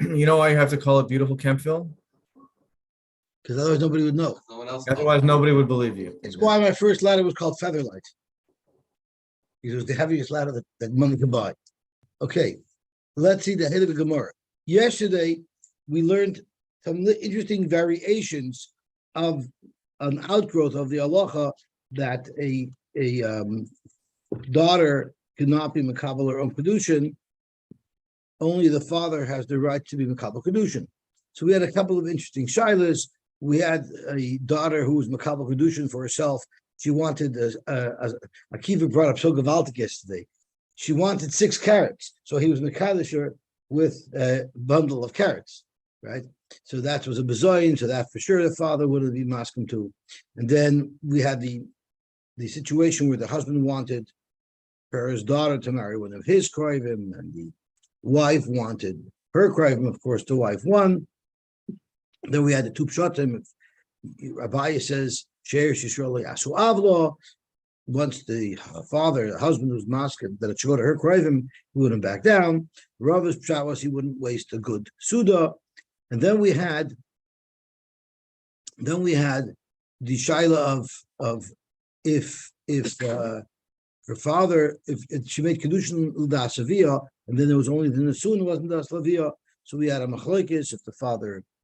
You know why you have to call it beautiful Kempville? Because otherwise nobody would know. No one else. Otherwise, nobody would believe you. It's why my first ladder was called Featherlight. It was the heaviest ladder that money could buy. Okay, let's see the head of the Gemara. Yesterday, we learned some interesting variations of an outgrowth of the halacha that a daughter cannot be makabel her own kedushin. Only the father has the right to be makabel kedushin. So we had a couple of interesting shilas. We had a daughter who was makabel kedushin for herself. She wanted, Akiva brought up so gavaldik yesterday. She wanted 6 carrots, so he was mekadosh with a bundle of carrots, right? So that was a bezoin, so that for sure the father would have been maskim too. And then we had the situation where the husband wanted his daughter to marry one of his krivim, and the wife wanted her krivim, of course, the wife won. Then we had the two pshatim. Rabbi says, Sheir Shishrola Yasu Avlo. Once the husband was masking that it should go to her krivim, he wouldn't back down. Rava's pshat was he wouldn't waste a good suda. And then we had the shaila of if her father, if she made kedushin l'dasavia, and then there was only the nesun wasn't dasavia, so we had a machlokes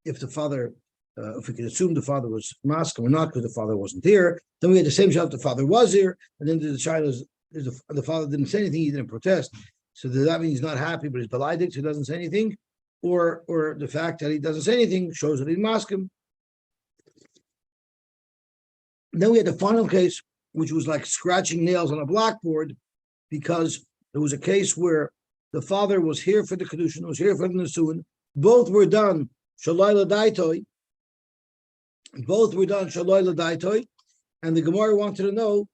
if we could assume the father was masking or not because the father wasn't here. Then we had the same shot the father was here, and then the shaila is the father didn't say anything, he didn't protest. So does that mean he's not happy, but he's beleidig, so he doesn't say anything? Or the fact that he doesn't say anything shows that he's masking. Then we had the final case, which was like scratching nails on a blackboard, because there was a case where the father was here for the kedushin, was here for the nesuin. Both were done shaloi l'daitoi. Both were done shaloi l'daitoi, and the Gemara wanted to know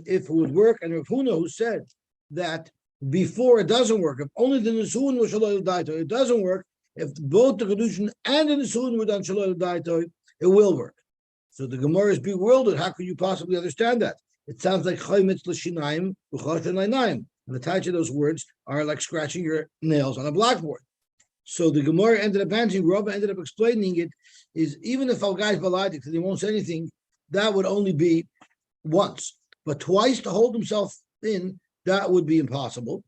if it would work. And Rav Huna, who said that before it doesn't work, if only the nesuin was shaloi l'daitoi, it doesn't work. If both the kedushin and the nesuin were done shaloi l'daitoi, it will work. So the Gemara is bewildered. How could you possibly understand that? It sounds like chaymitz l'shinayim v'choshen l'nayim. And the touch of those words are like scratching your nails on a blackboard. So the Gemara ended up answering, Rabbi ended up explaining it, is even if a guy's beleidig, because he won't say anything, that would only be once. But twice to hold himself in, that would be impossible.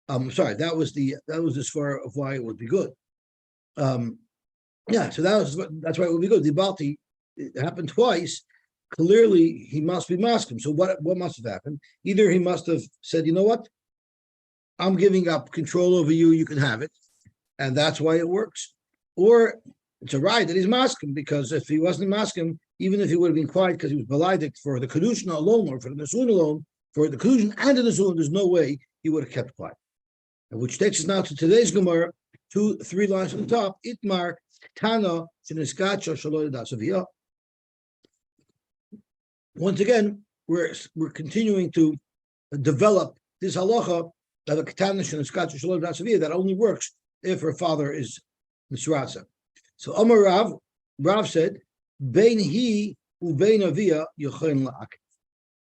That was as far of why it would be good. So that's why it would be good. The Balti, it happened twice. Clearly, he must be masking. So what must have happened? Either he must have said, you know what? I'm giving up control over you. You can have it. And that's why it works. Or it's a right that he's masking, because if he wasn't masking, even if he would have been quiet because he was beleidig for the kedushin alone or for the nesuin alone, for the kedushin and the nesuin, there's no way he would have kept quiet. Which takes us now to today's Gemara, 2-3 lines from the top. Itmar Tana Sheniskacha Shaloi Dasaviyah. Once again, we're continuing to develop this halacha that a ketana sheniskacha shalom dasaviyah that only works if her father is nisratza. So Amar Rav said, "Bein he ubein avia yochayin la'ak."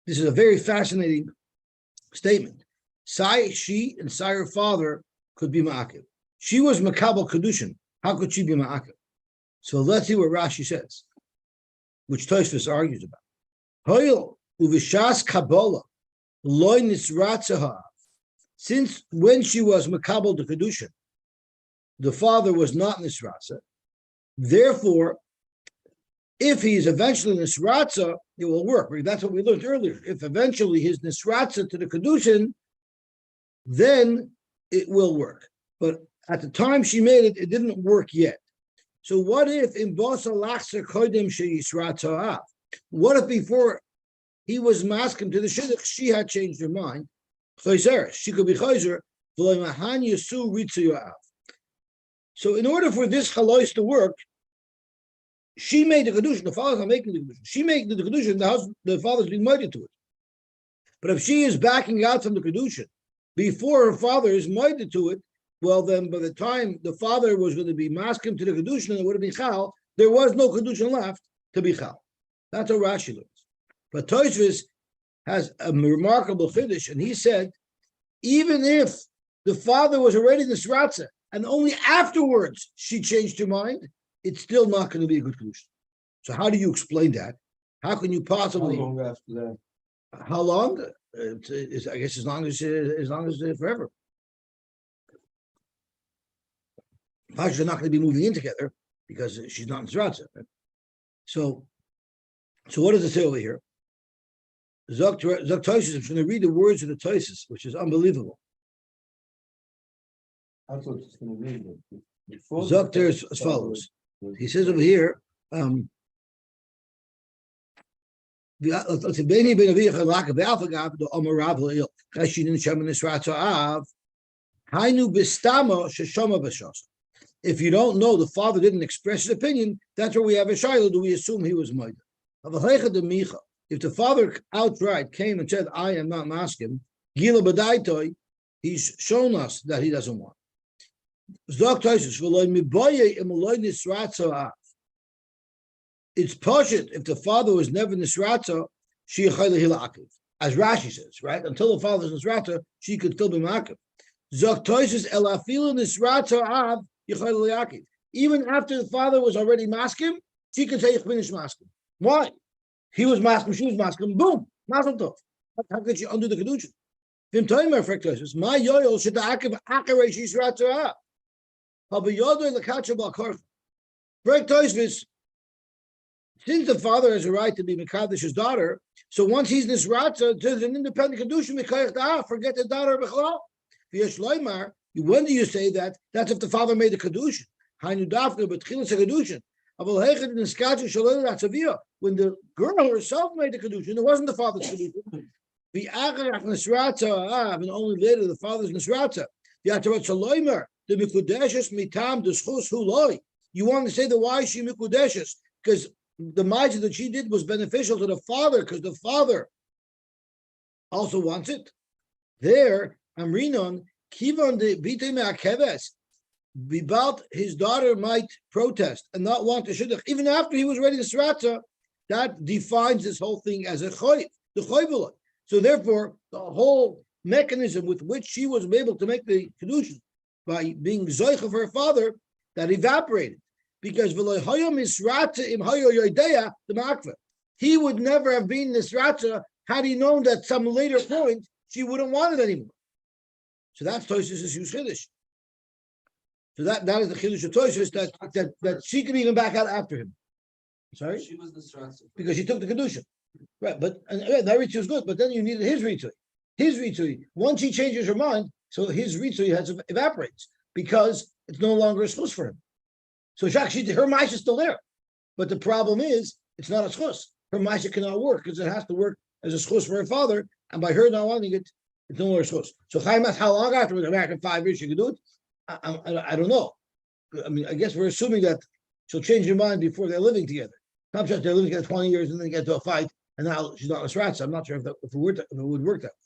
This is a very fascinating statement. She and her father could be ma'akiv. She was makabel kedushin. How could she be ma'akiv? So let's see what Rashi says, which Tosfos argues about. Since when she was makabel the kedushin, the father was not nisratza. Therefore, if he is eventually nisratza, it will work. That's what we learned earlier. If eventually he's nisratza to the kedushin, then it will work. But at the time she made it, it didn't work yet. So what if in basa lachser kodim sheyisratza? What if before he was masking to the shidduch, she had changed her mind? She could be chayzer. So in order for this chalois to work, she made the kedushin. The father's not making the kedushin. She made the kedushin. The father's being mighty to it. But if she is backing out from the kedushin before her father is mighty to it, well, then by the time the father was going to be masking to the kedushin and it would have been chal, there was no kedushin left to be chal. That's how Rashi learns. But Tosfos has a remarkable chiddush, and he said, even if the father was already nisratza, and only afterwards she changed her mind, it's still not going to be a good Kedushin. So how do you explain that? How can you possibly? How long after that? How long? I guess as long as forever. They're not going to be moving in together because she's not in Zratza. Right? So what does it say over here? Zok Tosis, I'm going to read the words of the Tosis, which is unbelievable. I thought it's going to read it. Zok there is as follows. He says over here, if you don't know the father didn't express his opinion, that's where we have a shiloh. Do we assume he was Maida? If the father outright came and said, I am not masking, Gila Badaitoi, he's shown us that he doesn't want. It's poshut if the father was never nisratza, as Rashi says, right? Until the father's nisratza, she could still be makif. Even after the father was already maskim, she could say finish maskim. Why? He was maskim, she was maskim. Boom, mazel tov. How could she undo the kedushin? Vim toimer fractosis. My yoyol should akiv akare shisratza. Habayodoy lekacha balkorcha. Fractosis. Since the father has a right to be Mekadesh's daughter, so once he's nisratza, there's an independent kedushin mekayach da'ah. Forget the daughter b'chlal. V'yesh loymar. When do you say that? That's if the father made a kedushin. Hainu dafka b'tchilas a kedushin. When the girl herself made the kedushin, it wasn't the father's kedushin. And only later the father's nisratza. You want to say the why she mikudeshes? Because the mitzvah that she did was beneficial to the father, because the father also wants it. There, Amrinon, Kivon de Bite Me'akeves, Bibalt, his daughter might protest and not want to shidduch, even after he was ready to sratza. That defines this whole thing as a choyv, the choyvulot. So therefore, the whole mechanism with which she was able to make the kedushin by being zoich of her father, that evaporated. Because he would never have been nisratza had he known that some later point she wouldn't want it anymore. So that's Tosis' huge chiddush. So that is the chiddush of Tosis that she could even back out after him. Sorry, She was nisratza because she took the kedusha, right? But that ritzui was good. But then you needed his ritzui. His ritzui. Once he changes her mind, so his ritzui evaporates because it's no longer a schus for him. So actually, her ma'aseh is still there, but the problem is it's not a schus. Her ma'aseh cannot work because it has to work as a schus for her father, and by her not wanting it, it's no longer a schus. So Chaimas, how long afterwards? Back in 5 years, she could do it. I don't know. I mean, I guess we're assuming that she'll change her mind before they're living together. Not just they're living together 20 years and then get to a fight, and now she's not a sratz. I'm not sure if it would work that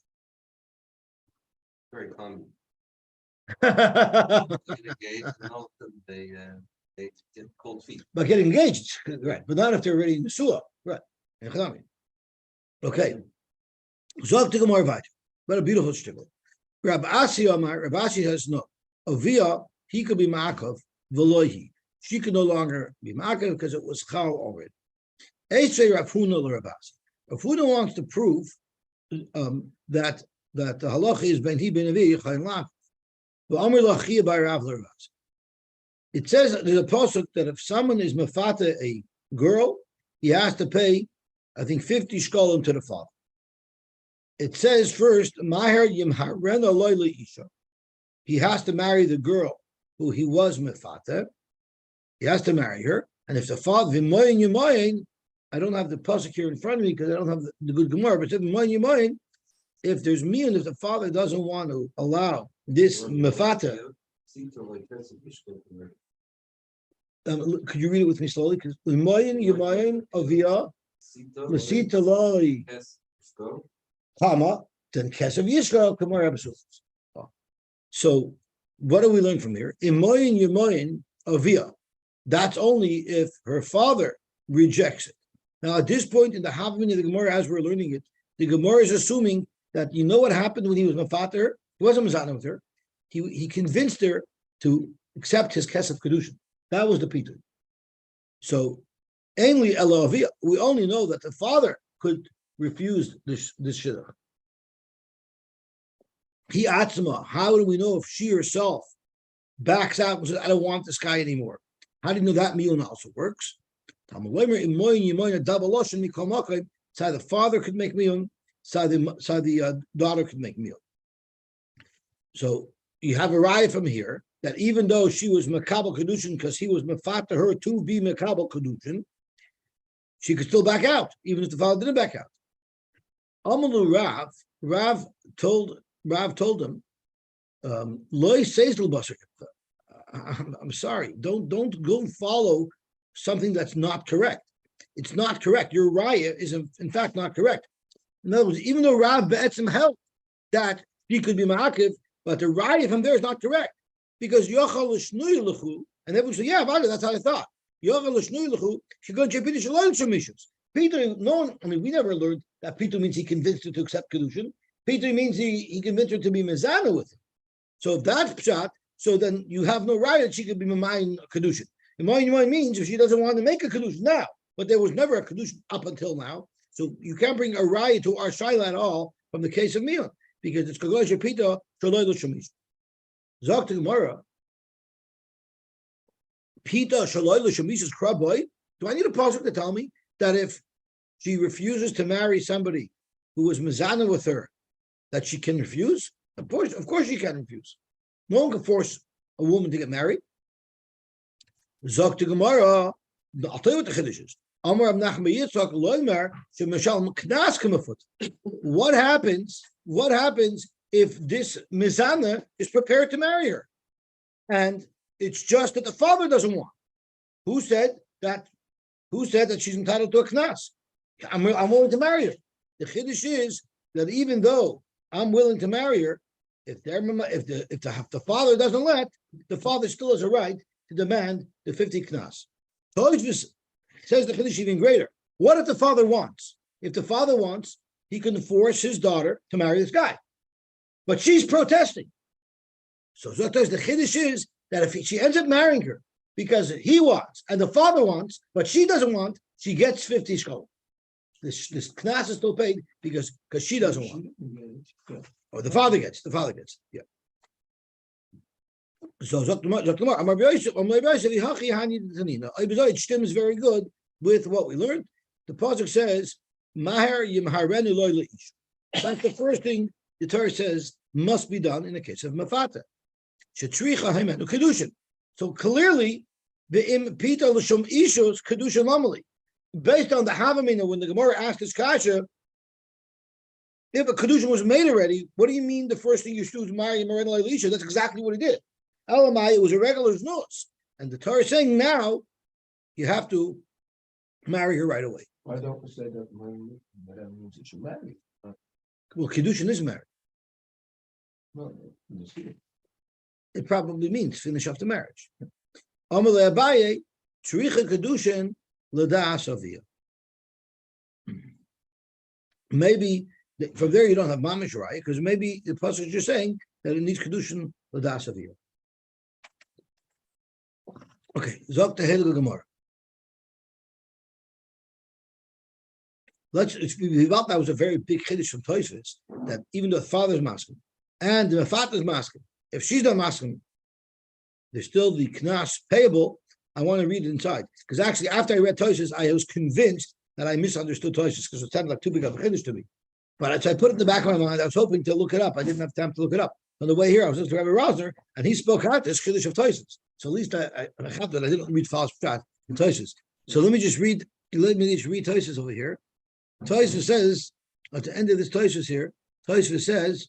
very common. way. They get cold feet. But getting engaged, right? But not if they're already in the suah, right? Okay. So to go more about. But a beautiful shtickle. Rabbi Asi has no. Avia, he could be ma'akav, velohi. She could no longer be ma'akav because it was chal already. Eisei Rafuna l'Rabasi. Rafuna wants to prove that the halacha is ben he ben avi chayin lach. V'amr lachiyah by Rav l'Rabasi. It says there's a pasuk that if someone is mafata a girl, he has to pay, I think, 50 shkolim to the father. It says first, Maher Yimharen Aloy Isha. He has to marry the girl who he was mafata. He has to marry her. And if the father, V'moyin Yumoyin, I don't have the pasuk here in front of me because I don't have the good Gemara, but it says V'moyin Yumoyin, if there's me and if the father doesn't want to allow this mafata. Could you read it with me slowly? Because Yumayin Avia Masita Loi Kama then Kesav Yisrael Kamar Absul. So what do we learn from here? Imoyin Yumayin Avia. That's only if her father rejects it. Now at this point in the Havmin of the Gemara, as we're learning it, the Gemara is assuming that you know what happened when he was mafater. He wasn't mazana with her. He convinced her to accept his kesef kedushin. That was the Peter. So, ainly Elavia, we only know that the father could refuse this shidduch. He atzma. How do we know if she herself backs out and says, "I don't want this guy anymore"? How do you know that miyun also works? Side the father could make miyun, side the daughter could make miyun. So you have a raya from here that even though she was makabel kedushin because he was mafata her to be makabel kedushin, she could still back out, even if the father didn't back out. Amalu Rav told him, Loy says I'm sorry, don't go follow something that's not correct. It's not correct. Your raya is in fact not correct. In other words, even though Rav Be'etzim held that he could be ma'akiv, but the raya from there is not correct. Because Yochal L'Shnui L'chu, and everyone said, yeah, that's how I thought. Yochal L'Shnui L'chu, she goes to Peter Shalom Shemishus. Peter, we never learned that Peter means he convinced her to accept Kedushin. Peter means he convinced her to be mezana with him. So if that's pshat, so then you have no right that she could be mamayin Kedushin. Mamayin means if she doesn't want to make a Kedushin now, but there was never a Kedushin up until now, so you can't bring a raya to our shaila at all from the case of Mion, because it's Kagosh Peter Shalom Shemish. Zok to Gemara, Peter Shalom Shemish is kraboy. Do I need a pasuk to tell me that if she refuses to marry somebody who was mezana with her, that she can refuse? Of course she can refuse. No one can force a woman to get married. Zok to Gemara, I'll tell you what the chiddush is. Amar Nachman Yitzchak loymer shemashal knas kamafut. What happens if this mezana is prepared to marry her, and it's just that the father doesn't want? Who said that she's entitled to a knas? I'm willing to marry her. The chiddush is that even though I'm willing to marry her, if the father doesn't let, the father still has a right to demand the 50 knas. Tosfos says the chiddush even greater. What if the father wants? If the father wants, he can force his daughter to marry this guy, but she's protesting. So the chiddush is that if she ends up marrying her because he wants and the father wants, but she doesn't want, she gets 50 shkolim. This knas is still paid because she doesn't want. Or the father gets. Yeah. So Shtim is very good with what we learned. The pasuk says, "Maher yimharenu loy leish." That's the first thing the Torah says must be done in the case of mafata. Shetricha haimenu kedushin. So clearly, the impita l'shum ishus kedushin lamali. Based on the Havamina, when the Gemara asked this kasha, if a kedushin was made already, what do you mean the first thing you should do is marry Marina Elisha? That's exactly what he did. Elamai, it was a regular znus. And the Torah is saying now you have to marry her right away. Why don't we say that means that you marry? Well, kedushin is married. No, It probably means finish off the marriage. Amalei Abaye, Tzricha kedushin l'das aviyah. Maybe from there you don't have mamish raya, because maybe the pasuk is just saying that it needs kedushin l'das aviyah. Okay, Zok Tehel Gemara. That was a very big chiddush from Tosfos, that even though the father's masking and the father's masking, if she's not masking, there's still the knas payable. I want to read it inside, because actually after I read Tosfos, I was convinced that I misunderstood Tosfos because it sounded like too big of a chiddush to me. But I put it in the back of my mind. I was hoping to look it up. I didn't have time to look it up. On the way here, I was listening to Rabbi Rosner, and he spoke out this chiddush of Tosfos. So at least I didn't read false pshat in Tosfos. So let me just read Tosfos over here. Tosfos says at the end of this Tosfos here, Tosfos says,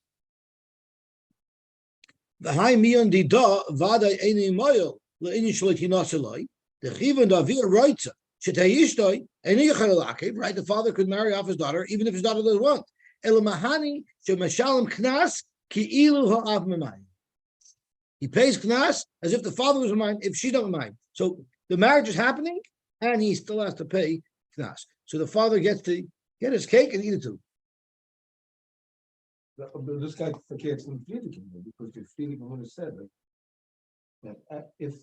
"V'hai miyon dida v'adai eini moyel le'ini shloiti nasaloi the chivon davir roitza shetayishtoi eini yachal lakev." Right, the father could marry off his daughter even if his daughter doesn't want. Elamahani shemashalim knas ki ilu ha'av memayim. He pays knas as if the father was mind if she doesn't mind. So the marriage is happening and he still has to pay knas. So the father gets to get his cake and eat it too. But this guy forgets in Friedrich, because the Friedrich would have said, If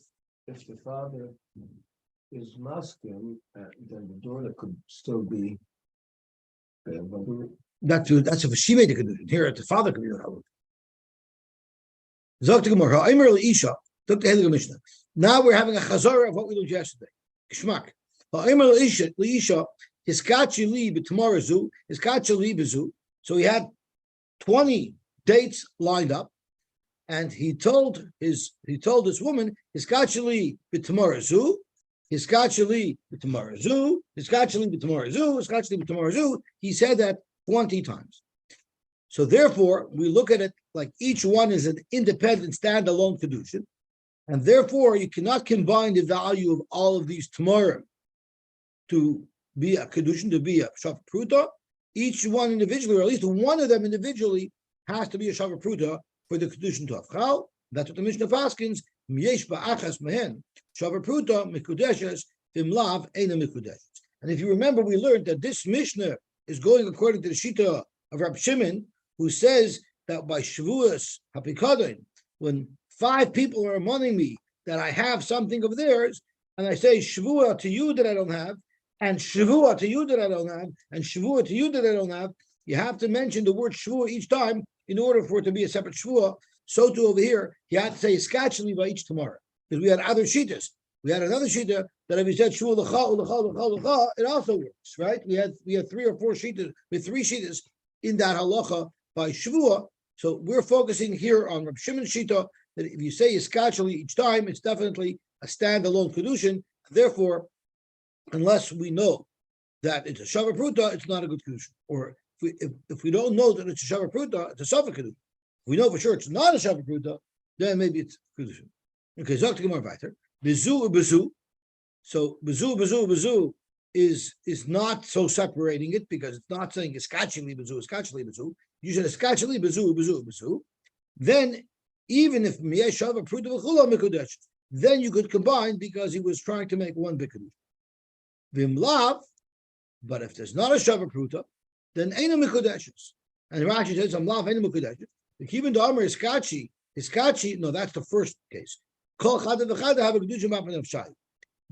the father is masculine, then the daughter could still be. That's if she made the condition. Here, the father could be the Challah. Zok to Gemara, Ha'omer Isha, took the Heilige Mishnah. Now we're having a chazara of what we learned yesterday. Geschmack. Ha'omer Isha, Hiskachi li b'tomorah Hiskachi li b'zu. So he had 20 dates lined up, and he told this woman, Hiskachi li b'tomorah Hiskachi li b'tomorah Hiskachi li b'tomorah Hiskachi li b'tomorah. He said that 20 times. So therefore, we look at it like each one is an independent, standalone kedushin, and therefore you cannot combine the value of all of these tomorrow to be a kedushin, to be a shavar pruta. Each one individually, or at least one of them individually, has to be a shavar pruta for the kedushin to avchal. That's what the Mishnah paskins. Myesh ba'achas mehen shavar pruta mikudeshes v'imlav eina mikudeshes. And if you remember, we learned that this Mishnah is going according to the shita of Rab Shimon, who says that by Shavuos Hapikadon, when 5 people are among me that I have something of theirs, and I say Shavua to you that I don't have, and Shavua to you that I don't have, and Shavua to you that I don't have, you have to mention the word Shavua each time in order for it to be a separate Shavua. So too over here, you have to say Skachli by each tomorrow, because we had other shitas. We had another shita that if you said Shavua l'cha, it also works, right? We had 3 or 4 shitas, with 3 shitas in that halacha by Shavua. So we're focusing here on Reb Shimon Shita, that if you say Iskachali each time, it's definitely a standalone kedushin. Therefore, unless we know that it's a shavar pruta, it's not a good kedushin. Or if we don't know that it's a shavar pruta, it's a safek kedushin. If we know for sure it's not a shavar pruta, then maybe it's kedushin. Okay, Zok to Gemara weiter. Bezu bezu. So bezu is not so separating it, because it's not saying Iskachali bezu. You said Iskachali bezu. Then even if miyeh shavar pruta v'chula mikudesh, then you could combine, because he was trying to make one big kedushin. V'imlav, but if there's not a shavar pruta, then eina mikudeshes. And Rashi says amlav eina mikudeshes. The kibun da'amar iskachi. No, that's the first case. Kol chada v'chada have a kedushin ma'apan of shai.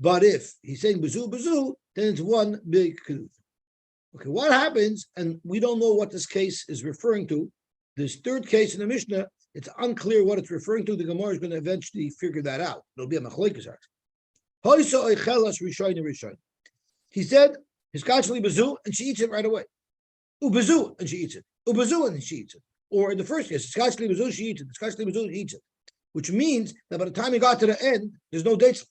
But if he's saying bezu, then it's one big kedushin. Okay, what happens? And we don't know what this case is referring to. This third case in the Mishnah, it's unclear what it's referring to. The Gemara is going to eventually figure that out. There'll be a machlokes actually. He said, Hiskachli bezu, and she eats it right away. Ubezu, and she eats it. Ubezu, and she eats it. Or in the first case, Hiskachli bezu, she eats it. Hiskachli bezu, she eats it. Which means that by the time he got to the end, there's no dates.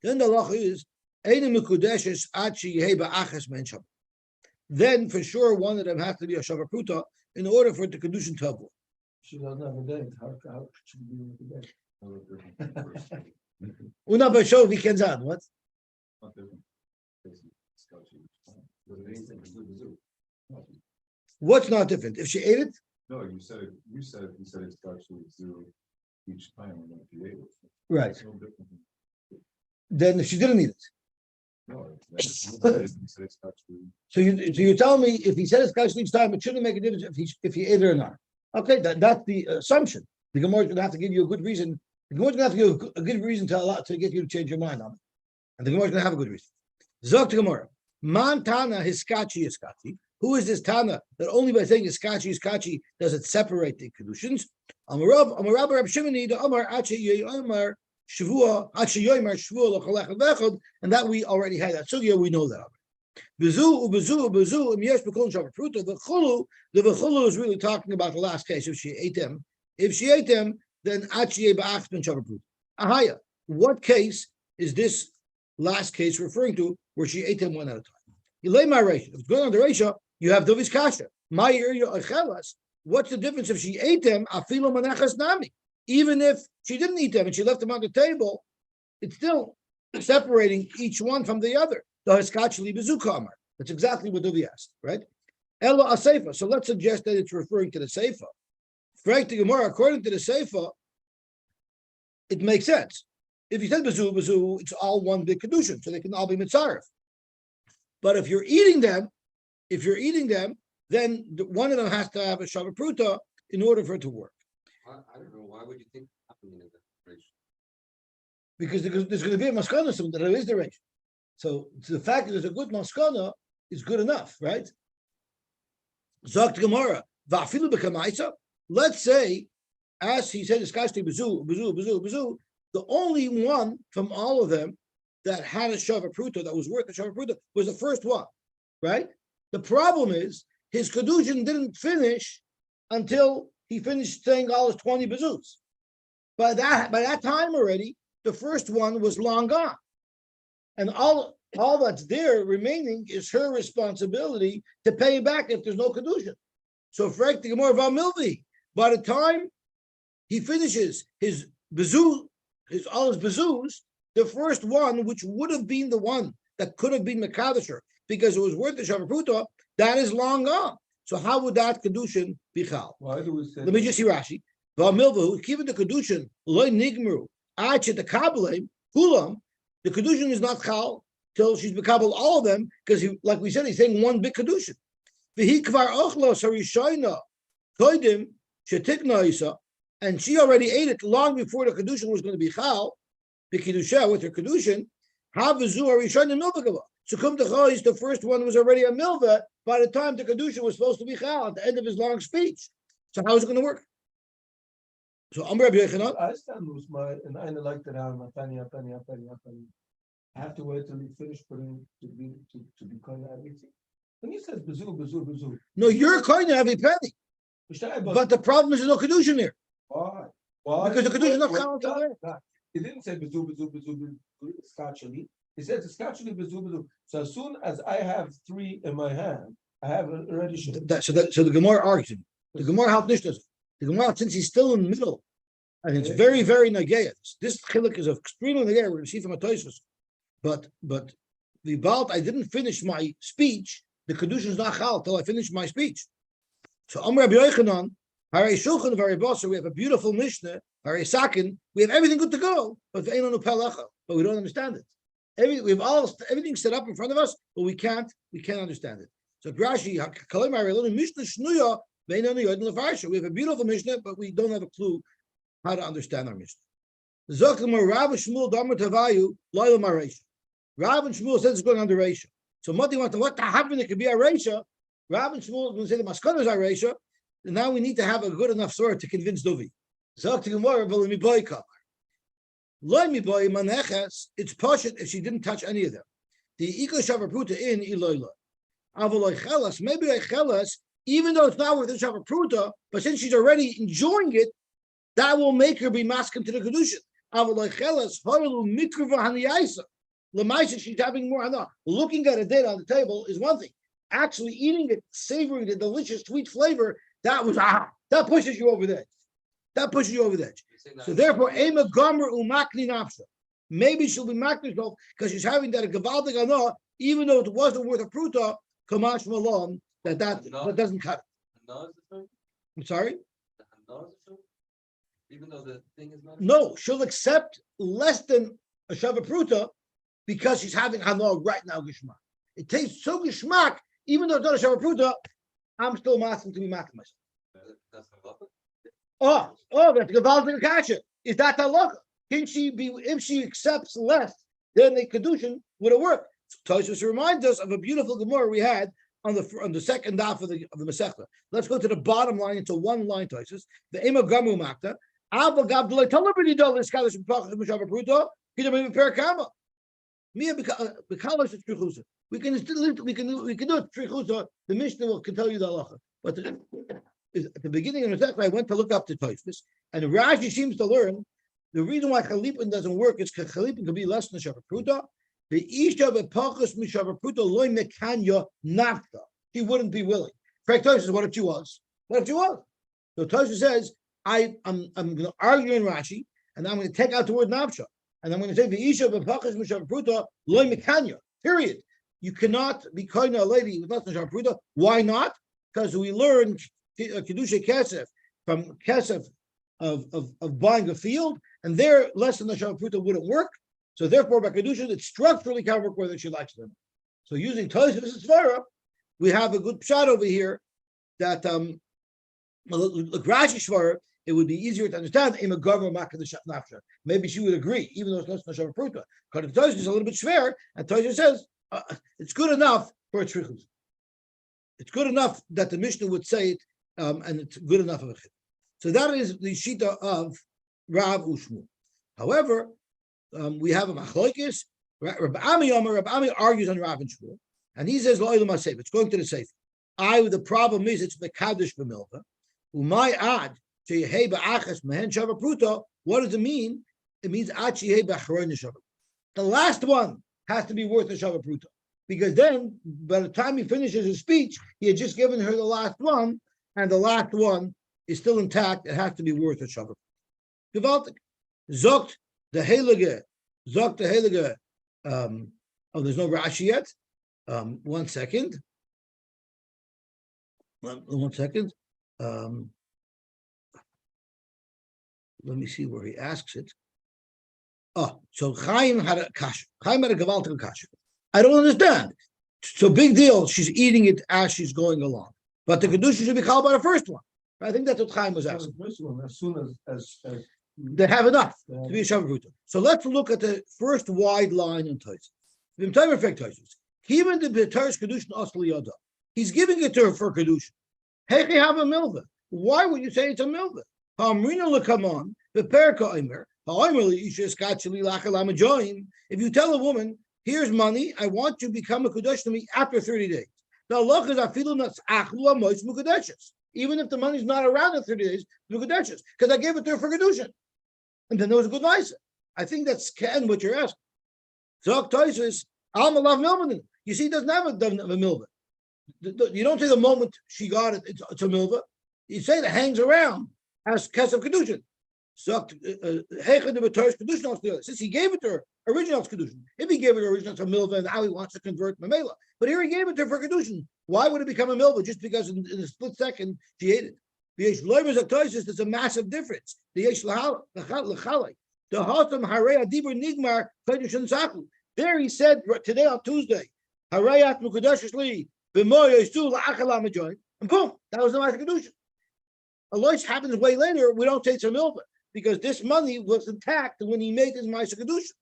Then the law is, then for sure one of them has to be a shavar pruta in order for the kedushin to have one. She doesn't have a date. How should she be with the date? Una b'shov v'kenzan. What? What's not different? If she ate it? No, you said it's actually zero each time when you ate it. Right. It's no different. Then if she didn't eat it. No, you said it's actually. So you tell me if he said it's kosher each time, it shouldn't make a difference if he ate it or not. Okay, that's the assumption. The Gemara is going to have to give you a good reason. The Gemara is going to have to give you a good reason to get you to change your mind on it. And the Gemara is going to have a good reason. Zok to Gemara. Man Tana Hiskachi. Who is this Tana that only by saying Hiskachi does it separate the Kedushins? Amar Rab Shimoni, the Amar Ache Yomer Shavua, Ache Yomer Shavua L'chalech V'echad, and that we already had that. So yeah, we know that. Bezu, Myesh B'kol Shavar Pruta. The V'chulu is really talking about the last case. If she ate them, then Ache Ba'ach Ben Shavar Pruta. Ahaya. What case is this last case referring to, where she ate them one at a time? You lay my ratio. If it's going on the ratio, you have Dovis Kasha. My area Achelas. What's the difference if she ate them? Afilo Manachas Nami. Even if she didn't eat them and she left them on the table, it's still separating each one from the other. The Hiskachli Bezukamar. That's exactly what Dovi asked, right? Ella Aseifa. So let's suggest that it's referring to the Seifa. Frank the Gemara, according to the Seifa, it makes sense. If you said bezu, it's all one big kedushin, so they can all be mitzaref. But if you're eating them, then one of them has to have a shavar pruta in order for it to work. I don't know. Why would you think happening in the because there's going to be a maskana soon that it is the ratio. So the fact that there's a good maskana is good enough, right? Zok Gemara, va'afilu b'kamaisa. Let's say, as he said, "Iskashti bezu, bezu, bezu, bezu." The only one from all of them that had a shava pruta that was worth a shava pruta was the first one, right? The problem is his kedushin didn't finish until he finished saying all his 20 bezus. By that time already, the first one was long gone, and all that's there remaining is her responsibility to pay back if there's no kedushin. So, Frank the Gemara Milvi, by the time he finishes his bezu, all his bezus, the first one, which would have been the one that could have been Mekadisher, because it was worth the Shavapruta, that is long gone. So how would that Kedushin be chal? Why do we say? Let me just see Rashi. V'amilvahu, given the Kedushin, loy nigmeru, achet the kabbalem, kulam, the Kedushin is not chal till she's bekabel all of them, because like we said, he's saying one big Kedushin. V'hi kvar ochlos harishayna, koidim, shetikna isa, and she already ate it long before the Kedushin was going to be chal, the Kiddusha with her Kedushin, havizu harishayna milvagava. So come to Chayis, the first one was already a milva by the time the Kedusha was supposed to be chal at the end of his long speech. So how is it going to work? So Amr Rabbi Yochanan. I stand with and I like that I have to wait till he finished putting to be kind of everything. When he says bezu, bezu, bezu. No, you're kind of every penny. But the problem is there's no Kedushin here. Why? Why? Because the Kedushin is not chal until there. He didn't say bezu, bezu, bezu, bezu, scotchily. He said scotchily bezu, bezu. So as soon as I have 3 in my hand, I have already. So the Gemara argues. The Gemara helped Nishnas. The Gemara, since he's still in the middle, and it's very, very nageya. This chiluk is extremely nageya. We're going to see from a Tosfos. But the Balt, I didn't finish my speech. The Kedushin is not chal till I finish my speech. So Amr Rabbi Yochanan, Harei Shulchan Harei Basar, we have a beautiful Mishnah. Harei Sakin, we have everything good to go, but we don't understand it. We have everything set up in front of us, but we can't understand it. So Rashi, Mishnah Shnuya, we have a beautiful Mishnah, but we don't have a clue how to understand our Mishnah. Rav and Shmuel says it's going on the Reisha. So what happened? It could be a Reisha. Rav and Shmuel will say the Maskana is a Reisha. And now we need to have a good enough sword to convince Dovi. It's pashut if she didn't touch any of them. The Iko Shavapruta in Iloila. Maybe Chelas, even though it's not with the Shavapruta, but since she's already enjoying it, that will make her be masking to the Kedushin. She's having more. Looking at a date on the table is one thing. Actually eating it, savoring the delicious sweet flavor, that pushes you over the edge. That pushes you over the edge. So therefore, Ema Gomer Umakni Nafsha. Maybe she'll be makni because she's having that Gavaldik Anah, even though it wasn't worth a pruta, Kamash Malon, that doesn't cut it. I'm sorry? Even though the thing is not. No, she'll accept less than a Shava Pruta because she's having Hanah right now, Gishmak. It tastes so Gishmak, even though it's not a Shava Pruta, I'm still asking to be makni myself. That's halacha. That's Gavaldik Kasha. Is that halacha? Can she be, if she accepts less, then the Kedushin would have worked. So Tosfos reminds us of a beautiful Gemara we had on the second daf of the Masechta. Let's go to the bottom line into one line, Tosfos. The Ema Gamu Makta. We can do it trichusa. The Mishnah can tell you the halacha. But at the beginning of the text, I went to look up the Tosfos, and Rashi seems to learn the reason why Chalipin doesn't work is because Chalipin could be less than Shavapruta. The Isha bepachas mishavapruta loy mekanya nafta. He wouldn't be willing. Frank Tosfos says, what if she was? What if she was? So Tosfos says, I'm going to argue in Rashi, and I'm going to take out the word nafsha, and I'm going to say the Isha bepachas mishavapruta loy mekanya. Period. You cannot be kind of a lady with less than Shavapruta. Why not? Because we learn kedusha kesef from kesef of buying a field, and there less than the Shavapruta wouldn't work. So therefore, by kedusha, it structurally can't work whether she likes them. So using Tosfos' svara, we have a good pshat over here that look, Rashi svara it would be easier to understand. Maybe she would agree, even though it's not Nashava Pruta. Because the Tosh is a little bit schwer, and Tosh says it's good enough for a tzrichus. It's good enough that the Mishnah would say it, and it's good enough of a chid. So that is the shita of Rav Ushmu. However, we have a machlokes. Rabbi Ami argues on Rav and Shmuel, and he says lo'ilam haseif. It's going to the seif. The problem is it's mekadosh b'milva. Umay ad sheyehei ba'achas mehen shava pruta. What does it mean? It means ad sheyehei b'achroin shava. The last one has to be worth a shava pruta, because then by the time he finishes his speech, he had just given her the last one, and the last one is still intact. It has to be worth a shava. Gewaltig. Zogt the heilige. There's no Rashi yet. 1 second. 1 second. Let me see where he asks it. So Chaim had a kasha. Chaim had a gewaltige kasha. I don't understand. So big deal. She's eating it as she's going along. But the kedusha should be called by the first one. I think that's what Chaim was asking. The first one, as soon as they have enough to be a Shabbat Pruta. So let's look at the first wide line in Tosfos. Even the B'Teres Kedushin Asli Yada, he's giving it to her for Kedushin. Hey, have a milva. Why would you say it's a milva? If you tell a woman, here's money, I want you to become a Kedush to me after 30 days. The Allah is even if the money's not around in 30 days, because I gave it to her for Kedushin. And then there was a good nice. I think that's Ken what you're asking. Zok Toisus, Alma love Milva. You see, it doesn't have a Milva. You don't say the moment she got it, it's a Milva. You say that hangs around as Kesef Kedushin. Zok Hechad of Torah Kedushin. Since he gave it to her, original Kedushin. If he gave it original to Milva, and now he wants to convert Mamela. But here he gave it to her for Kedushin. Why would it become a Milva just because in a split second she ate it? The Yesh Loivers of Toisus, there's a massive difference. The Yesh L'chalai. The Hatam Harei Adibur Nigmar Kedushin Saku. There he said today on Tuesday, Harayat Mukadashli, B'moy Yistul La'achal Amajoy, and boom, that was the Ma'aseh Kedushin. A loish happens way later, we don't say it's a milva, because this money was intact when he made his Ma'aseh Kedushin.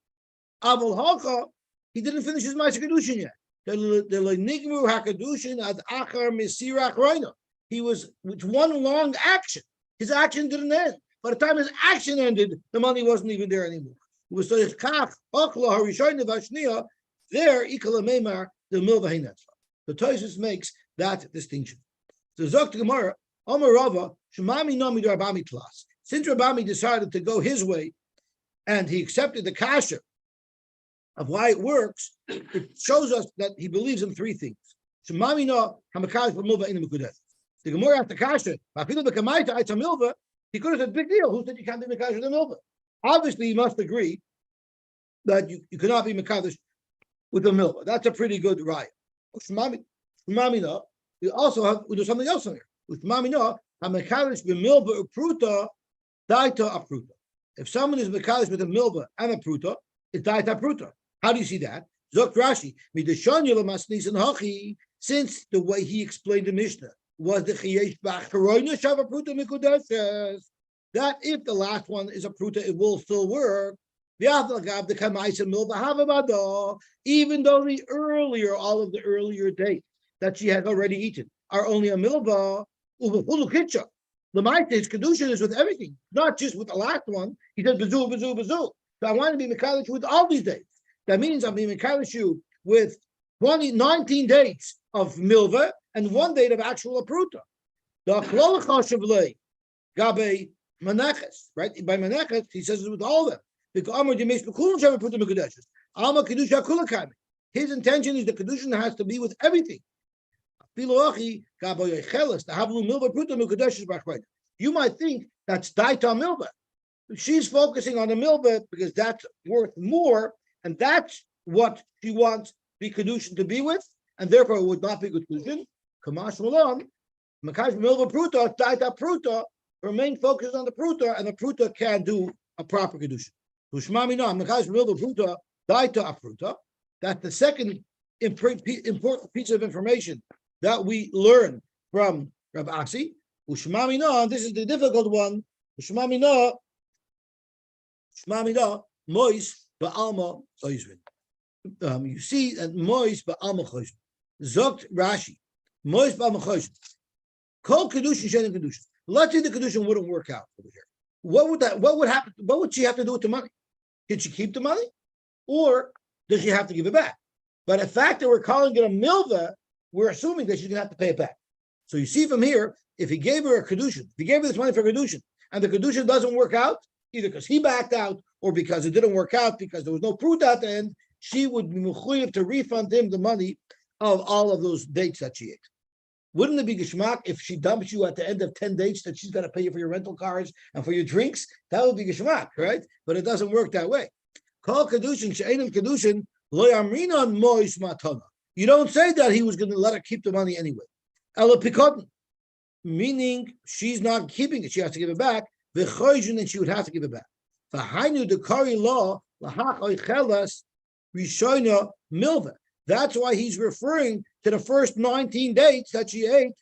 Aval Halcha, he didn't finish his Ma'aseh Kedushin yet. The Nigmur HaKedushin Ad Achar Mesirach Roina. He was with one long action. His action didn't end. By the time his action ended, the money wasn't even there anymore. It was there, Ikala Meimar, the Milva Heinetzva. The Tosfos makes that distinction. So Zok Gemara, Amar Rava, Shemami Nami Rabami Tlas. Since Rabami decided to go his way, and he accepted the kasha of why it works, it shows us that he believes in three things. Shemami No Hamakash Milva in the Mekudesh. The Gemara after kasha, Milva. He could have said, big deal. Who said you can't be Mekadosh with a Milva? Obviously, you must agree that you cannot be Mekadosh with a Milva. That's a pretty good raya. We also have, we do something else in here. Mekadosh b'Milva Pruta, Daita Apruta. If someone is Mekadosh with a Milva and a Pruta, it's Daita Pruta. How do you see that? Zok Rashi, since the way he explained the Mishnah was the Chiyesh B'Achroina Shava Pruta Mikudeshes, that if the last one is a Pruta, it will still work. Even though all of the earlier dates that she has already eaten are only a Milva, the Ma'ate's Kedushin is with everything, not just with the last one. He said, Bazu, Bazu, Bazu. So I want to be Mekadosh with all these dates. That means I'm being Mekadosh you with 19 dates of Milva and 1 date of actual Pruta. The Klolachashavle, Gabe Menachas, right? By Menachas, he says it with all of them. His intention is the Kedushin has to be with everything. You might think that's Daita Milva. She's focusing on the Milva because that's worth more, and that's what she wants the Kedushin to be with, and therefore it would not be good Kedushin. Kamash Malon, Makash Milva Pruta, Daita Pruta, remain focused on the Pruta, and the Pruta can do a proper Kedushin. That's the second important piece of information that we learn from Rav Asi. This is the difficult one. Shema mina, mois ba'alma oizvin. You see that mois ba'alma choshvin. Zogt Rashi, mois ba'alma choshvin. Kol kedushin shenim kedushin. Let's say the kedushin wouldn't work out over here. What would happen? What would she have to do with the money? Can she keep the money, or does she have to give it back? But the fact that we're calling it a milva, we're assuming that she's going to have to pay it back. So you see from here, if he gave her a kedushin, if he gave her this money for kedushin, and the kedushin doesn't work out, either because he backed out or because it didn't work out, because there was no proof at the end, she would be mechuyev to refund him the money of all of those dates that she ate. Wouldn't it be geschmack if she dumps you at the end of 10 dates that she's got to pay you for your rental cars and for your drinks? That would be geschmack, right? But it doesn't work that way. Kol kedushin she'enim kedushin lo yamrinon mois matana. You don't say that he was going to let her keep the money anyway. Ela pikodin, meaning she's not keeping it; she has to give it back. V'choyjin, and she would have to give it back. V'hainu dekari law lahach oichelas rishoyna milva. That's why he's referring to the first 19 dates that she ate,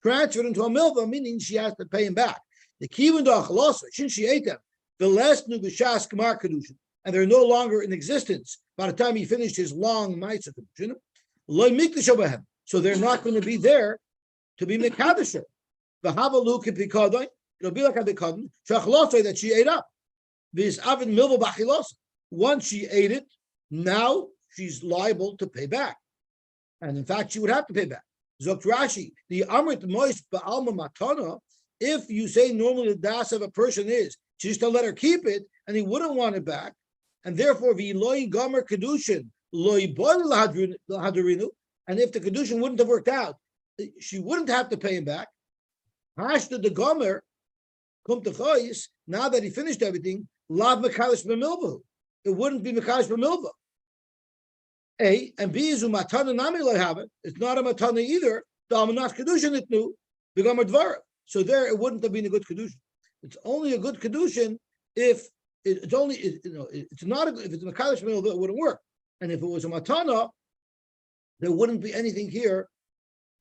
transferred into a milva, meaning she has to pay him back. The kivun da'achalosa, since she ate them, the last nu b'shas gemar kedushin, and they're no longer in existence by the time he finished his long ma'aser kedushin. Lo mikdash obahem, so they're not going to be there to be mekadosh. V'havalu kipikadon, it'll be like a bikadon shachalosa that she ate up. This avid milva b'achilosa. Once she ate it, now she's liable to pay back. And in fact, she would have to pay back. Zokt Rashi, the Amrit Mois Ba'alma Matana, if you say normally the das of a person is, she just to let her keep it, and he wouldn't want it back, and therefore, V'loi Gomer Kedushin, Loi Boy Lahadrinu, and if the Kedushin wouldn't have worked out, she wouldn't have to pay him back. Hashta the Gomer, Kum Techois, now that he finished everything, Lav Mekalish B'milvahu. It wouldn't be Mekalish B'milvahu. A and B is matana nami have it's not a matana either. The almanas kedushin it knew become a dvara. So there it wouldn't have been a good kedushin. It's only a good kedushin if it's only it's not if it's a makadosh milva it wouldn't work. And if it was a matana, there wouldn't be anything here.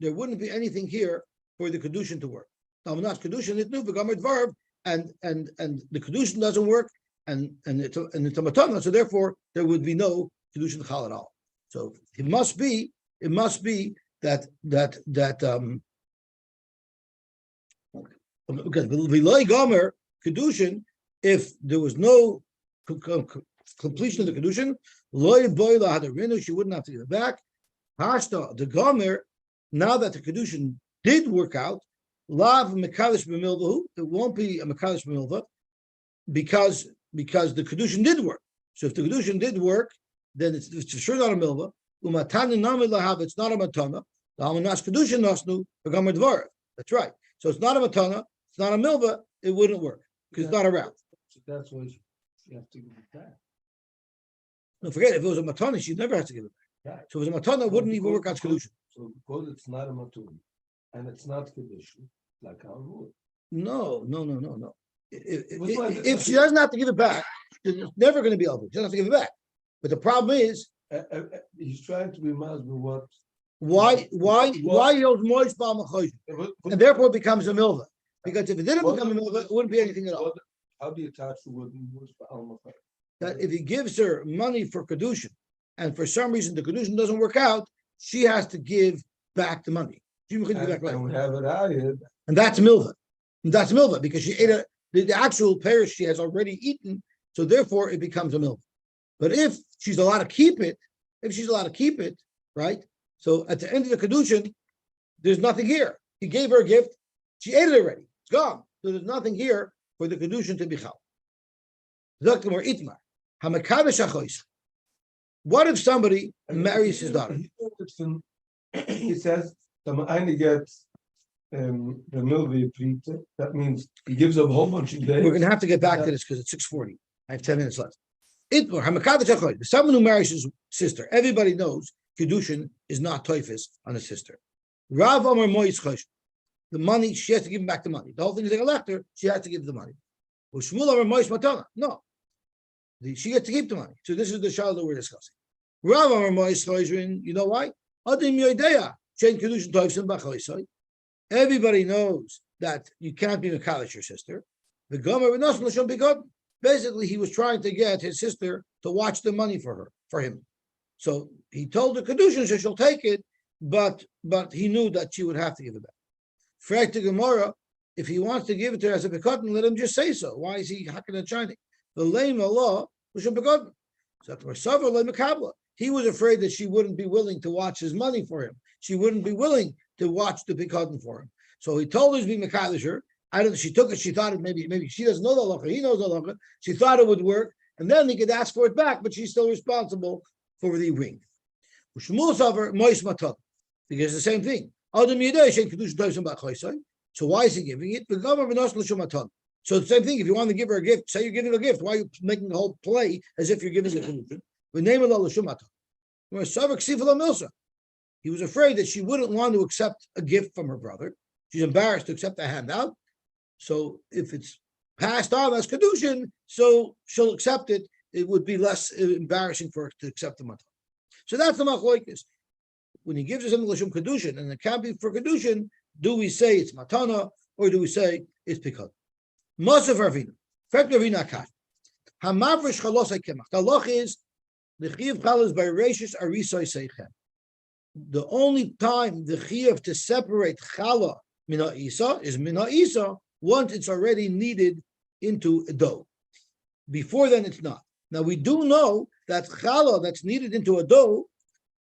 There wouldn't be anything here for the kedushin to work. The almanas kedushin it knew become a dvara, and the kedushin doesn't work, and it's a matana. So therefore there would be no kedushin chal at all. So it must be that because v'loi gomer kedushin, if there was no completion of the kedushin, loy boy lahadarinu, she wouldn't have to give it back. Hashta the gomer, now that the kedushin did work out, lav mekalish b'milvahu, it won't be a mekalish b'milva because the kedushin did work. So if the kedushin did work, then it's sure not a milva. Umatani nami lahav, it's not a matana. The almanas kedushin nosnu become a dvar. That's right. So it's not a matana, it's not a milva, it wouldn't work because it's not around. So that's why she has to give it back. Don't forget, if it was a matana, she never has to give it back. Right. So if it was a matana, it wouldn't even work on kedushin. So because it's not a matuna and it's not kedushin, like our rule. No. If she doesn't have to give it back, it's never going to be over. She doesn't have to give it back. But the problem is, He's trying to be masber what? why he owes moish ba'al machosh, and therefore it becomes a milva. Because if it didn't become a milva, it wouldn't be anything at all. How do you attach the word moish ba'al machosh? That if he gives her money for kedushin, and for some reason the kedushin doesn't work out, she has to give back the money. And we have it out here. And that's milva. And that's milva because she ate the actual pear she has already eaten, so therefore it becomes a milva. But if she's allowed to keep it, right? So at the end of the kedushin, there's nothing here. He gave her a gift, she ate it already. It's gone. So there's nothing here for the kedushin to be chal. What if somebody marries his daughter? He says, the eine gets the milvi prite. That means he gives up a whole bunch of days. We're going to have to get back to this because it's 6:40. I have 10 minutes left. Someone who marries his sister, everybody knows kedushin is not toifus on his sister. Rav Amar Mois Chosh, the money she has to give him back the money. The whole thing is like a letter. She has to give the money. Shmuel Amar Mois Matana, no, she gets to keep the money. So this is the Challah that we're discussing. Rav Amar Mois Chosh, you know why? Adim Yodeya Shein kedushin toifus b'chaisai. Everybody knows that you can't be mekalish your sister. The Gomer basically he was trying to get his sister to watch the money for him. So he told the Kiddushin so she'll take it, but he knew that she would have to give it back. Frag to Gemara, if he wants to give it to her as a Bekotten, let him just say so. Why is he hacking and shining? The lame Allah was a Bekotten. So he was afraid that she wouldn't be willing to watch his money for him. She wouldn't be willing to watch the Bekotten for him. So he told her to be Mekadisher. She took it, she thought it maybe she doesn't know the halacha, he knows the halacha. She thought it would work, and then he could ask for it back, but she's still responsible for the ring. Because the same thing. So why is he giving it? So the same thing, if you want to give her a gift, say you're giving a gift, why are you making the whole play as if you're giving the Kiddushin? The name of the he was afraid that she wouldn't want to accept a gift from her brother. She's embarrassed to accept a handout. So if it's passed on as Kiddushin, so she'll accept it. It would be less embarrassing for her to accept the matana. So that's the machlokes. When he gives us something l'shum Kiddushin, and it can't be for Kiddushin, do we say it's matana or do we say it's pikad? Mosav Ravina. Frek Ravina Akash. Hamavrish chalos kemach. The loch is the chiyuv chalos by reishis arisoi seichem. The only time the chiyuv to separate challah mina isa is mina isa once it's already kneaded into a dough. Before then, it's not. Now we do know that challah that's kneaded into a dough,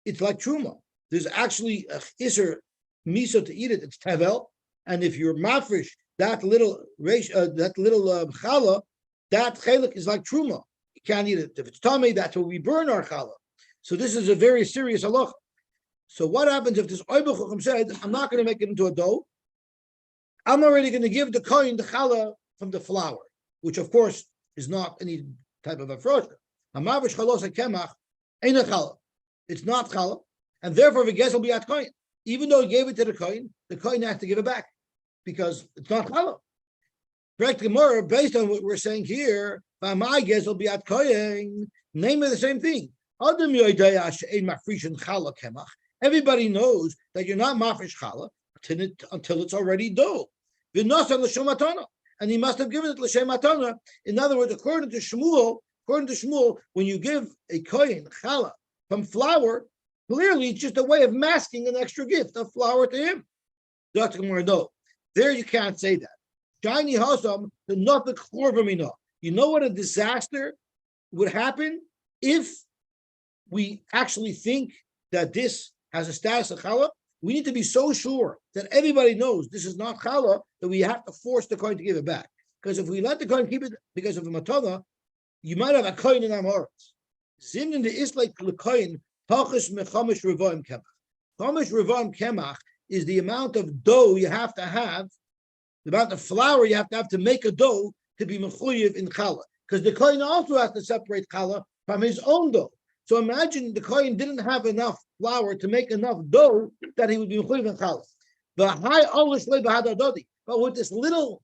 it's like truma. There's actually a iser miso to eat it. It's tevel, and if you're mafresh that little challah, that chelik is like truma. You can't eat it. If it's tummy, that's where we burn our challah. So this is a very serious halacha. So what happens if this oibel chacham said, I'm not going to make it into a dough. I'm already going to give the kohen the challah from the flour, which of course is not any type of afrosha. Hamavish chalos kemach ain't a challah. It's not challah, and therefore the guess will be at kohen. Even though he gave it to the kohen has to give it back because it's not challah. Correct Gemara, based on what we're saying here, my guess will be at kohen. Name of the same thing. Everybody knows that you're not mafresh challah until it's already dough. And he must have given it l'shem matana. In other words, according to Shmuel, when you give a kohen challah from flour, clearly it's just a way of masking an extra gift of flour to him. No, there you can't say that. Shiny hasam the nothing chorvamina. You know what a disaster would happen if we actually think that this has a status of challah? We need to be so sure that everybody knows this is not challah that we have to force the kohen to give it back. Because if we let the kohen keep it because of the matana, you might have a kohen in Amoritz. Zim in the islay kohen pachas mechamish revaim kemach. Chamish revaim kemach is the amount of dough you have to have, the amount of flour you have to make a dough to be mechuyev in challah. Because the kohen also has to separate challah from his own dough. So imagine the kohen didn't have enough flour to make enough dough that he would be mechuyev in challah. But with this little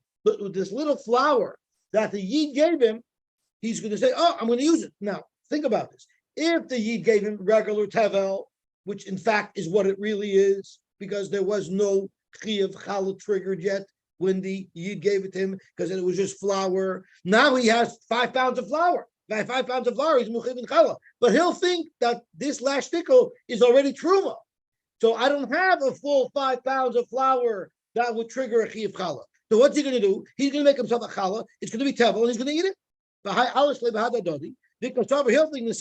flour that the yid gave him, he's going to say, "Oh, I'm going to use it." Now, think about this: if the yid gave him regular tevel, which in fact is what it really is, because there was no chiyuv challah triggered yet when the yid gave it to him, because it was just flour. Now he has 5 pounds of flour. By 5 pounds of flour, he's mechuyev in challah. But he'll think that this last shtickle is already truma. So I don't have a full 5 pounds of flour that would trigger a chiyuv challah. So what's he going to do? He's going to make himself a challah. It's going to be tevel, and he's going to eat it. He'll think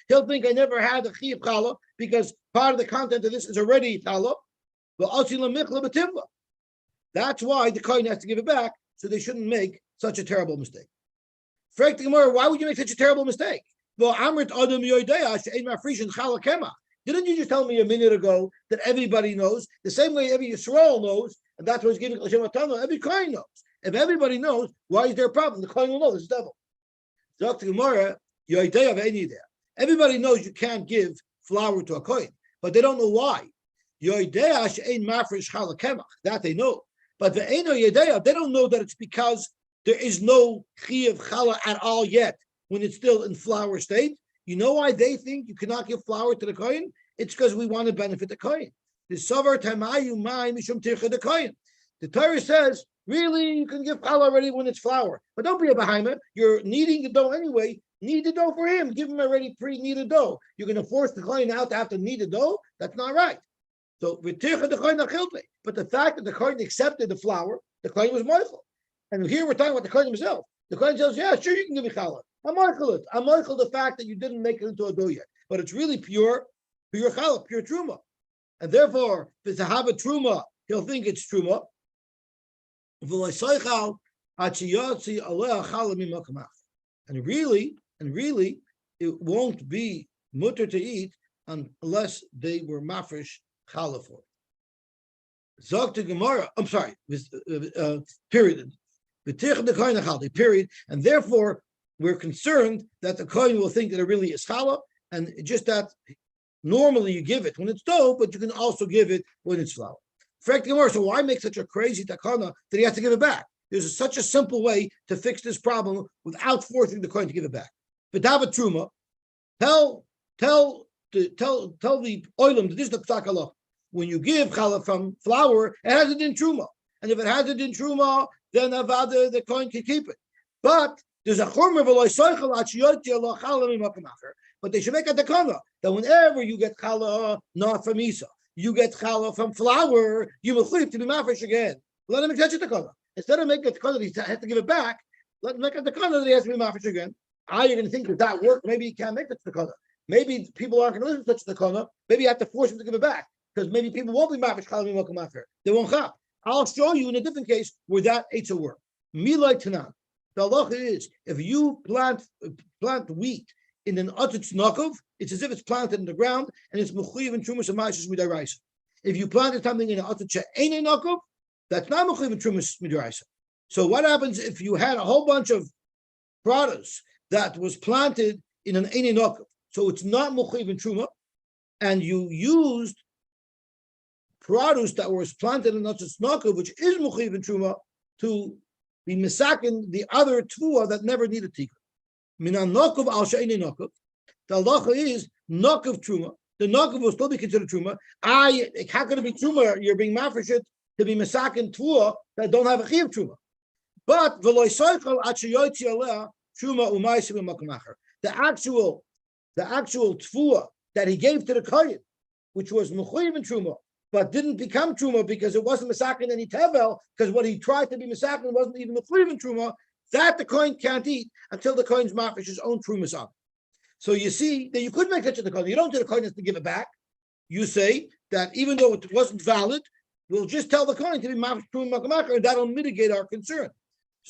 he'll think I never had a chiyuv challah because part of the content of this is already challah. That's why the kohen has to give it back, so they shouldn't make such a terrible mistake. Why would you make such a terrible mistake? Didn't you just tell me a minute ago that everybody knows? The same way every Yisrael knows, and that's what he's giving l'shem matana, every kohen knows. If everybody knows, why is there a problem? The kohen will know this is devil. Everybody knows you can't give flour to a kohen, but they don't know why. That they know. But they don't know that it's because there is no chiyuv challah at all yet when it's still in flour state. You know why they think you cannot give flour to the kohen? It's because we want to benefit the kohen. The savar tamayu mai mishum tircha the kohen. The Torah says Really, you can give challah already when it's flour, but don't be a behemoth. You're kneading the dough anyway. Knead the dough for him. Give him already pre-kneaded dough. You're going to force the kohen out to have to knead the dough. That's not right. So, but the fact that the kohen accepted the flour, the kohen was mindful. And here we're talking about the kohen himself. The kohen says, "Yeah, sure, you can give me challah. I'm mindful it. I'm mindful the fact that you didn't make it into a dough yet, but it's really pure challah, pure truma, and therefore, if it's a have a truma, he'll think it's truma." And really, it won't be mutter to eat unless they were mafresh challah for it. Zog to Gemara, I'm sorry, period. Period. And therefore, we're concerned that the kohen will think that it really is challah, and just that normally you give it when it's dough, but you can also give it when it's flour. So why make such a crazy takana that he has to give it back? There's such a simple way to fix this problem without forcing the kohen to give it back. V'davat truma, tell the oilam that this is the psak halach. When you give challah from flour, it has it in truma, and if it has it in truma, then avada the kohen can keep it. But there's a churma v'loy soichel achiyoti Allah challah mimakom acher. But they should make a takana that whenever you get challah not from Isa, you get challah from flour, you will flip to be mafresh again. Let him catch a takana. Instead of making a takana that he has to give it back, let him make a takana that he has to be mafresh again. You're going to think that worked. Maybe he can't make the takana. Maybe people aren't going to listen to such takana. Maybe you have to force him to give it back because maybe people won't be mafresh challah mimakom acher. They won't chap. I'll show you in a different case where that ain't a work. Milay tanan. The halacha is if you plant wheat in an otzitz nakov, it's as if it's planted in the ground and it's mechuyev and trumas and ma'asos midaraisa. If you planted something in an otzitz she'ein nakov, that's not mechuyev and trumas midaraisa. So what happens if you had a whole bunch of produce that was planted in an ein nakov, so it's not mechuyev and truma, and you used produce that was planted in otzitz nakov, which is mechuyev and truma, to be misakin the other tvua that never needed tikva. Minan nokov al she'eni nokov. The halacha is nokov truma. The nokov will still be considered truma. How can it be truma? You're being mafreshet to be misakin tvua that don't have a chiyuv truma. But v'loy soichel achayoytzi aleh truma u'maisim b'makom acher. The actual tvua that he gave to the kohen, which was mechuyev and truma, but didn't become truma because it wasn't misakin any tevel, because what he tried to be misakin wasn't even mechuyev and truma. That the kohen can't eat until the kohen's mafresh his own trumas on. So you see that you could make such a kohen. You don't do the kohen has to give it back. You say that even though it wasn't valid, we'll just tell the kohen to be mafresh truma makamachar, and that'll mitigate our concern.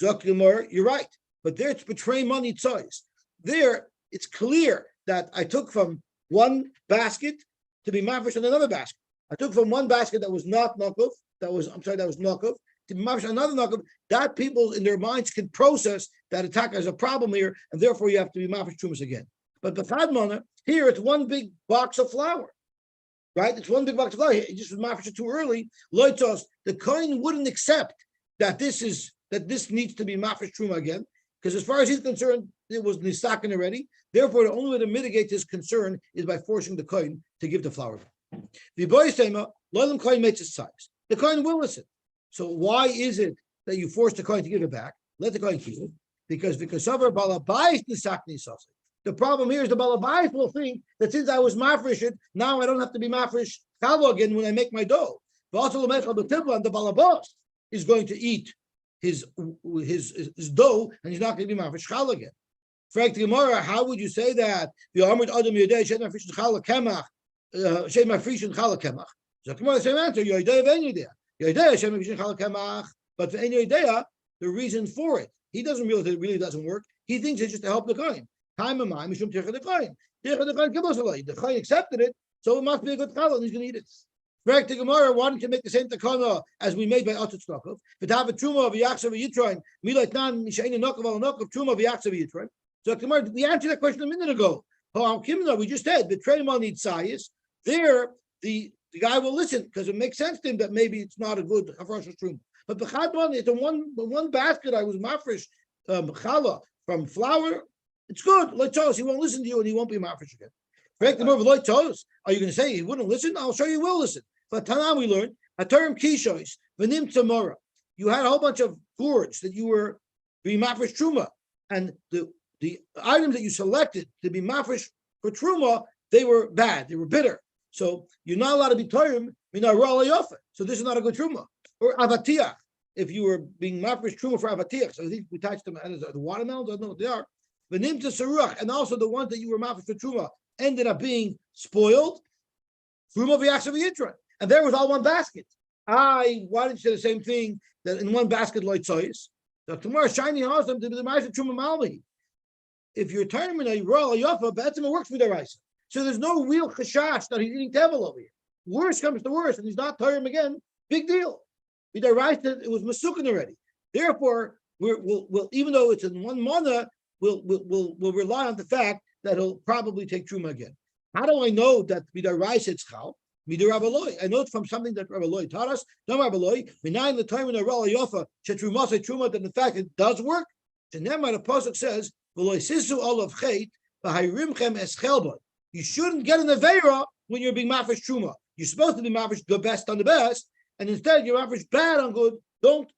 Zok Gemara, you're right, but there it's betray money tzois. There it's clear that I took from one basket to be mafresh in another basket. I took from one basket that was not nakov, that was nakov, to be mafresh another nakov. That people in their minds can process that attack as a problem here, and therefore you have to be mafresh trumas again. But b'chad mana, here it's one big box of flour, right? It's one big box of flour. It just was mafresh too early. Loitos, the kohen wouldn't accept that this needs to be mafresh truma again, because as far as he's concerned, it was nisakin already. Therefore, the only way to mitigate his concern is by forcing the kohen to give the flour. The boy tema, loylam kohen makes his size. The kohen will listen. So why is it that you force the kohen to give it back? Let the kohen keep it, because over balabais nisakni sasik. The problem here is the balabais will think that since I was mafresh it, now I don't have to be mafresh challah again when I make my dough. And the balabas is going to eat his dough, and he's not going to be mafresh challah again. Frank the Gemara, how would you say that? The armored adam yodei shem mafresh challah kemach, shem mafresh challah kemach. So Gemara same answer. Yodei ben yodei. Yodei shem mafresh challah kemach. But for any yodei, the reason for it, he doesn't realize that it really doesn't work. He thinks it's just to help the kohen. Time of mine, mishum tircha the kohen. Tircha the kohen kibos alay. The kohen accepted it, so it must be a good challah, and he's going to eat it. Frank the Gemara, why don't you make the same takana as we made by Otzitz Nokov? But have a truma of Yachsav Yitrain, Milat Nan Mishaini Nokov al Nokov truma of Yachsav Yitrain. So Gemara, we answered that question a minute ago. We just said the trademark needs sayis. There, the guy will listen because it makes sense to him that maybe it's not a good hafresh truma. But b'chad it's one basket I was mafresh challah from flour. It's good. Like Charles, he won't listen to you and he won't be mafresh again. Correct the move like Charles. Are you going to say he wouldn't listen? I'll show you will listen. But Tanam we learned a term kishois v'nim tomorrow. you had a whole bunch of gourds that you were being mafresh truma, and the items that you selected to be mafresh for truma, they were bad, they were bitter. So you're not allowed to be toyim minarala yofa. So this is not a good truma. Or avatiach, if you were being mafresh truma for avatiach. So I think we touched them as the watermelons. I don't know what they are. The nimta saruach, and also the ones that you were mafresh for truma ended up being spoiled. Truma v'yachsav v'yitron, and there was all one basket. Why didn't you say the same thing that in one basket loy tzoyis? So tomorrow shiny awesome to be the ma'aser truma malmi. If you're turning a royal yofa, betzim it works with the rice. So there's no real chashash that he's eating tevel over here. Worse comes to worse, and he's not turning again. Big deal. With the rice, it was masukin already. Therefore, we'll even though it's in one mana, we'll rely on the fact that he'll probably take truma again. How do I know that b'da rice it's chal? B'da Rabbaloi. I know it from something that Rabbaloi taught us. No Rabbaloi. Minayin the time in a royal yofa shetruma say truma that in fact it does work. And then the pasuk says v'loi sisu olav chait v'hayrimchem eschelbon. You shouldn't get an aveira when you're being mafresh truma. You're supposed to be mafresh the best on the best, and instead you're mafresh bad on good. Don't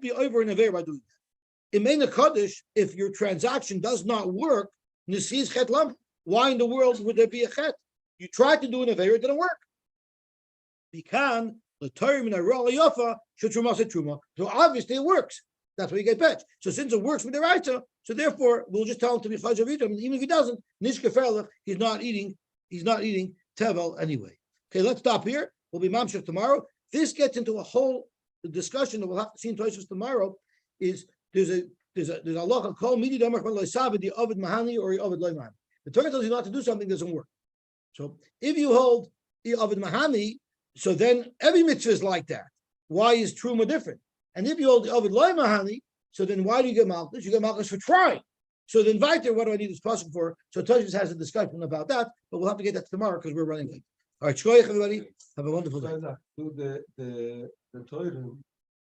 be over an aveira by doing that. It may a kaddish if your transaction does not work. Nisis chet lam. Why in the world would there be a chet? You tried to do an aveira, it didn't work. Bikan the term in a royal yofa should truma say truma. So obviously it works. That's why you get bet. So since it works with the writer, so therefore we'll just tell him to be chajav yitam. Even if he doesn't, nishkeferlich, he's not eating tevel anyway. Okay, let's stop here. We'll be mamshech tomorrow. This gets into a whole discussion that we'll have to see in Toshos tomorrow. Is there's a halacha called midi damach ben loisav the ovid mahani or ovid loy mahani. The Torah tells you not to do something that doesn't work. So if you hold the ovid mahani, so then every mitzvah is like that. Why is truma different? And if you hold the ovid loy mahani, so then why do you get malchus? You get malchus for trying. So then weiter, what do I need this pasuk for? So Toshos has a discussion about that, but we'll have to get that tomorrow because we're running late. All right, shkoyach everybody. Have a wonderful day. The Torah